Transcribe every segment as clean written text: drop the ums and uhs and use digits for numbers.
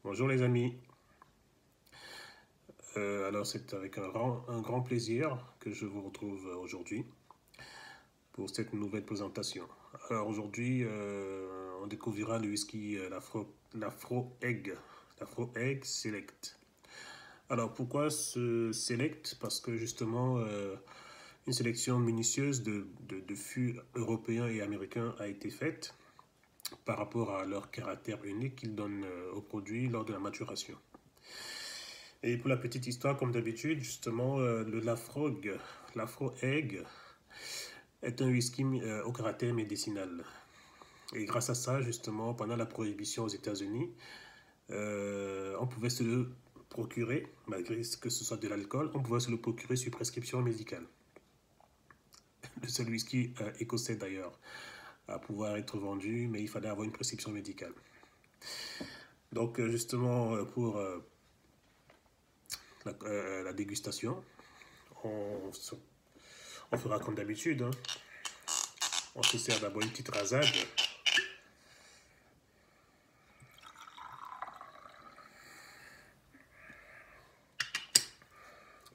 Bonjour les amis. Alors c'est avec un grand plaisir que je vous retrouve aujourd'hui pour cette nouvelle présentation. Alors aujourd'hui, on découvrira le whisky l'Afro Egg Select. Alors pourquoi ce Select? Parce que justement, une sélection minutieuse de fûts européens et américains a été faite par rapport à leur caractère unique qu'ils donnent au produit lors de la maturation. Et pour la petite histoire, comme d'habitude, justement, l'Afro Egg, est un whisky au caractère médicinal. Et grâce à ça, justement, pendant la prohibition aux États-Unis, on pouvait se le procurer, malgré que ce soit de l'alcool, on pouvait se le procurer sur prescription médicale. Le seul whisky écossais d'ailleurs à pouvoir être vendu, mais il fallait avoir une prescription médicale. Donc justement, pour la dégustation, on fera comme d'habitude. Hein. On se sert d'abord une petite rasade.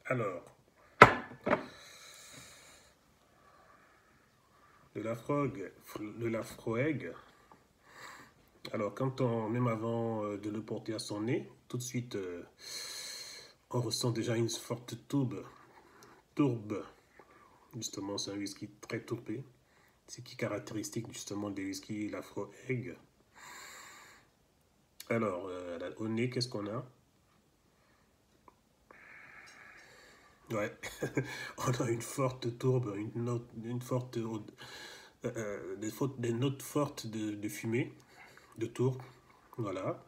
Alors, de l'Afro Egg. Alors, même avant de le porter à son nez, tout de suite, on ressent déjà une forte tourbe. Justement, c'est un whisky très tourbé. C'est qui est caractéristique justement des whisky l'Afro Egg. Alors, au nez, qu'est-ce qu'on a? Ouais, on a une forte tourbe, des notes fortes de fumée, de tourbe, voilà.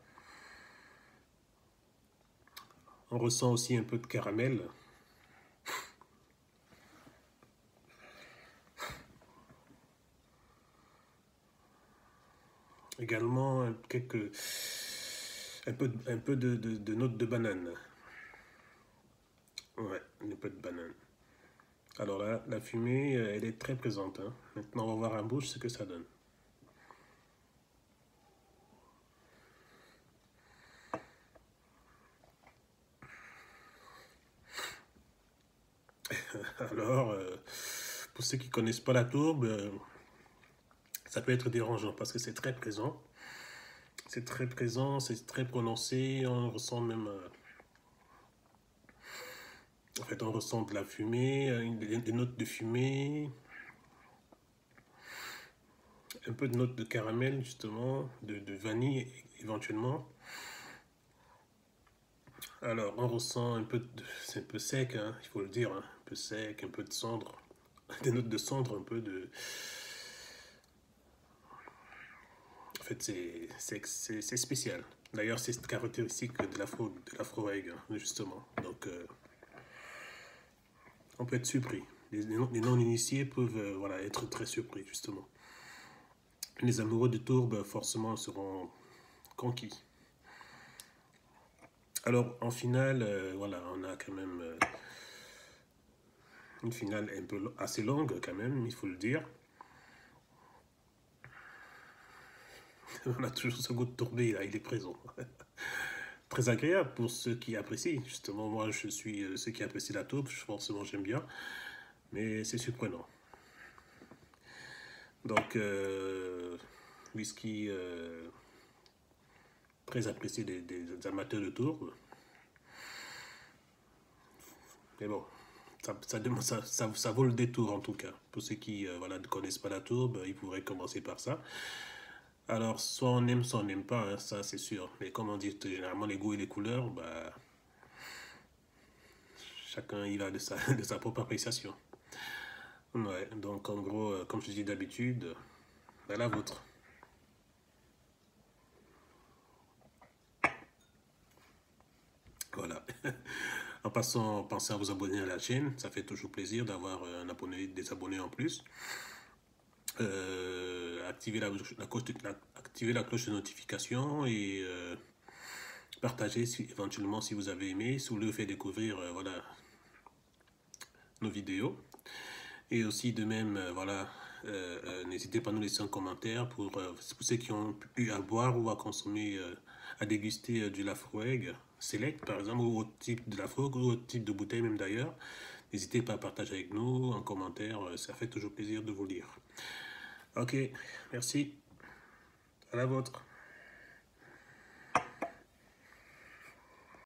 On ressent aussi un peu de caramel. Également un peu de notes de banane. Ouais, un peu de banane. Alors là, la fumée, elle est très présente. Hein. Maintenant, on va voir en bouche ce que ça donne. Alors, pour ceux qui ne connaissent pas la tourbe, ça peut être dérangeant parce que c'est très présent. C'est très présent, c'est très prononcé. On ressent même... en fait, on ressent de la fumée, des notes de fumée, un peu de notes de caramel, justement, de vanille éventuellement. Alors, on ressent un peu de... C'est un peu sec, hein, il faut le dire, hein, un peu sec, un peu de cendre. Des notes de cendre, un peu de... En fait, c'est spécial. D'ailleurs, c'est caractéristique de l'Afro Egg, hein, justement. Donc, on peut être surpris. Les non-initiés peuvent voilà, être très surpris, justement. Les amoureux de tourbe, forcément, seront conquis. Alors, en finale, voilà, on a quand même une finale un peu assez longue, quand même, il faut le dire. On a toujours ce goût de tourbé, là, il est présent. Très agréable pour ceux qui apprécient. Justement, moi, je suis ceux qui apprécient la tourbe, forcément, j'aime bien. Mais c'est surprenant. Donc, whisky très apprécié des amateurs de tourbe. Mais bon, ça vaut le détour en tout cas. Pour ceux qui voilà, ne connaissent pas la tourbe, ils pourraient commencer par ça. Alors, soit on aime, soit on n'aime pas, hein, ça c'est sûr. Mais comme on dit généralement les goûts et les couleurs, bah, chacun y va de sa propre appréciation. Ouais, donc en gros, comme je dis d'habitude, bah, la vôtre. Voilà. En passant, pensez à vous abonner à la chaîne. Ça fait toujours plaisir d'avoir des abonnés en plus. Activez la cloche de notification et partagez éventuellement si vous avez aimé, si vous voulez faire découvrir voilà, nos vidéos. Et aussi de même, voilà, n'hésitez pas à nous laisser un commentaire pour ceux qui ont eu à boire ou à consommer à déguster du Laphroaig Select, par exemple, ou autre type de Laphroaig, ou autre type de bouteille même d'ailleurs, n'hésitez pas à partager avec nous en commentaire, ça fait toujours plaisir de vous lire. Ok, merci, à la vôtre.